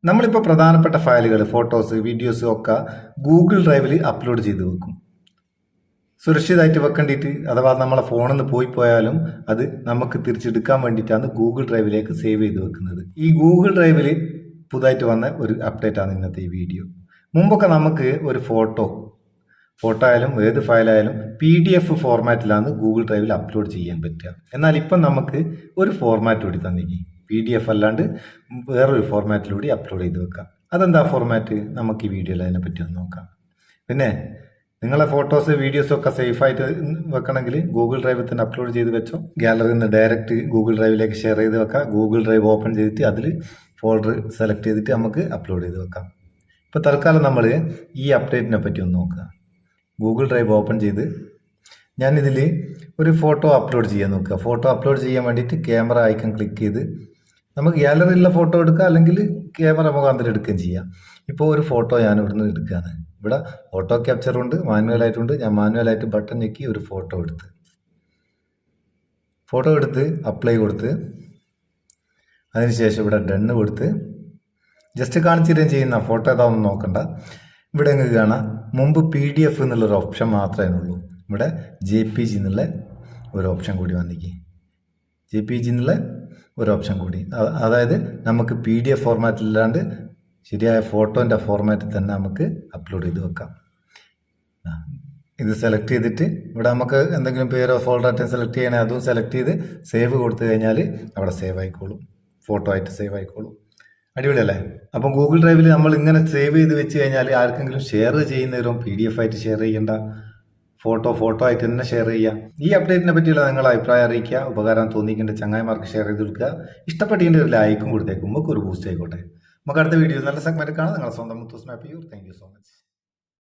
നമ്മളിപ്പോൾ പ്രധാനപ്പെട്ട ഫയലുകൾ, ഫോട്ടോസ്, വീഡിയോസ് ഒക്കെ ഗൂഗിൾ ഡ്രൈവിൽ അപ്ലോഡ് ചെയ്ത് വെക്കും. സുരക്ഷിതമായിട്ട് വെക്കേണ്ടിയിട്ട്, അഥവാ നമ്മളെ ഫോണിൽ നിന്ന് പോയാലും അത് നമുക്ക് തിരിച്ചെടുക്കാൻ വേണ്ടിയിട്ടാണ് ഗൂഗിൾ ഡ്രൈവിലേക്ക് സേവ് ചെയ്ത് വെക്കുന്നത്. ഈ ഗൂഗിൾ ഡ്രൈവിൽ പുതുതായിട്ട് വന്ന ഒരു അപ്ഡേറ്റ് ആണ് ഇന്നത്തെ ഈ വീഡിയോ. മുമ്പൊക്കെ നമുക്ക് ഒരു ഫോട്ടോ ആയാലും ഏത് ഫയലായാലും PDF ഫോർമാറ്റിലാണ് ഗൂഗിൾ ഡ്രൈവിൽ അപ്ലോഡ് ചെയ്യാൻ പറ്റുക. എന്നാൽ ഇപ്പം നമുക്ക് ഒരു ഫോർമാറ്റ് കൂടി തന്നിരിക്കും. PDF അല്ലാണ്ട് വേറൊരു ഫോർമാറ്റിലൂടെ അപ്ലോഡ് ചെയ്ത് വെക്കാം. അതെന്താ ഫോർമാറ്റ്? നമുക്ക് ഈ വീഡിയോയിൽ അതിനെപ്പറ്റി ഒന്ന് നോക്കാം. പിന്നെ നിങ്ങളെ ഫോട്ടോസ്, വീഡിയോസ് ഒക്കെ സേഫായിട്ട് വെക്കണമെങ്കിൽ ഗൂഗിൾ ഡ്രൈവിൽ തന്നെ അപ്ലോഡ് ചെയ്ത് വെച്ചോ. ഗാലറിയിൽ നിന്ന് ഡയറക്റ്റ് ഗൂഗിൾ ഡ്രൈവിലേക്ക് ഷെയർ ചെയ്ത് വെക്കാം. ഗൂഗിൾ ഡ്രൈവ് ഓപ്പൺ ചെയ്തിട്ട് അതിൽ ഫോൾഡർ സെലക്ട് ചെയ്തിട്ട് നമുക്ക് അപ്ലോഡ് ചെയ്ത് വെക്കാം. ഇപ്പോൾ തൽക്കാലം നമ്മൾ ഈ അപ്ഡേറ്റിനെ പറ്റി ഒന്ന് നോക്കുക. ഗൂഗിൾ ഡ്രൈവ് ഓപ്പൺ ചെയ്ത് ഞാനിതിൽ ഒരു ഫോട്ടോ അപ്ലോഡ് ചെയ്യാൻ നോക്കുക. ഫോട്ടോ അപ്ലോഡ് ചെയ്യാൻ വേണ്ടിയിട്ട് ക്യാമറ ഐക്കൺ ക്ലിക്ക് ചെയ്ത് നമുക്ക് ഗാലറിയിലുള്ള ഫോട്ടോ എടുക്കുക, അല്ലെങ്കിൽ ക്യാമറ മുഖാന്തരം എടുക്കുകയും ചെയ്യാം. ഇപ്പോൾ ഒരു ഫോട്ടോ ഞാൻ ഇവിടുന്ന് എടുക്കുകയാണ്. ഇവിടെ ഓട്ടോ ക്യാപ്ചറുണ്ട്, മാനുവലായിട്ടുണ്ട്. ഞാൻ മാനുവലായിട്ട് ബട്ടൺ ഞെക്കി ഒരു ഫോട്ടോ എടുത്ത് അപ്ലൈ കൊടുത്ത് അതിനുശേഷം ഇവിടെ ഡണ്ണ് കൊടുത്ത് ജസ്റ്റ് കാണിച്ചിരുകയും ചെയ്യുന്ന ഫോട്ടോ ഏതാണെന്ന് നോക്കണ്ട. ഇവിടെ നിങ്ങൾക്ക് കാണാം, മുമ്പ് PDF എന്നുള്ളൊരു ഓപ്ഷൻ മാത്രമേ ഉള്ളൂ. ഇവിടെ JPG എന്നുള്ള ഒരു ഓപ്ഷൻ കൂടി വന്നിക്ക്. JPG എന്നുള്ള ഒരു ഓപ്ഷൻ കൂടി, അതായത് നമുക്ക് PDF ഫോർമാറ്റില്ലാണ്ട് ശരിയായ ഫോട്ടോൻ്റെ ഫോർമാറ്റിൽ തന്നെ നമുക്ക് അപ്ലോഡ് ചെയ്ത് വെക്കാം. ഇത് സെലക്ട് ചെയ്തിട്ട് ഇവിടെ നമുക്ക് എന്തെങ്കിലും പേരോ ഫോൾഡർ സെലക്ട് ചെയ്യണേ അതും സെലക്ട് ചെയ്ത് സേവ് കൊടുത്തു കഴിഞ്ഞാൽ അവിടെ സേവ് ആയിക്കോളും, ഫോട്ടോ ആയിട്ട് സേവ് ആയിക്കോളും. അടിപൊളിയല്ലേ? അപ്പം ഗൂഗിൾ ഡ്രൈവിൽ നമ്മൾ ഇങ്ങനെ സേവ് ചെയ്ത് വെച്ച് കഴിഞ്ഞാൽ ആർക്കെങ്കിലും ഷെയർ ചെയ്യുന്നവരും PDF ആയിട്ട് ഷെയർ ചെയ്യേണ്ട, ഫോട്ടോ ആയിട്ട് തന്നെ ഷെയർ ചെയ്യുക. ഈ അപ്ഡേറ്റിനെ പറ്റിയുള്ള നിങ്ങളുടെ അഭിപ്രായം അറിയിക്കുക. ഉപകാരം തോന്നിക്കേണ്ട ചങ്ങായിമാർക്ക് ഷെയർ ചെയ്ത് കൊടുക്കുക. ഇഷ്ടപ്പെട്ടതിൻ്റെ ഒരു ലൈക്കും കൊടുത്തേക്കും, നമുക്ക് ഒരു ബൂസ്റ്റ് ആയിക്കോട്ടെ. നമുക്ക് അടുത്ത വീഡിയോ നല്ല സെഗ്മെന്റ് കാണാം. നിങ്ങളുടെ സ്വന്തം Muthoos map. Thank you so much.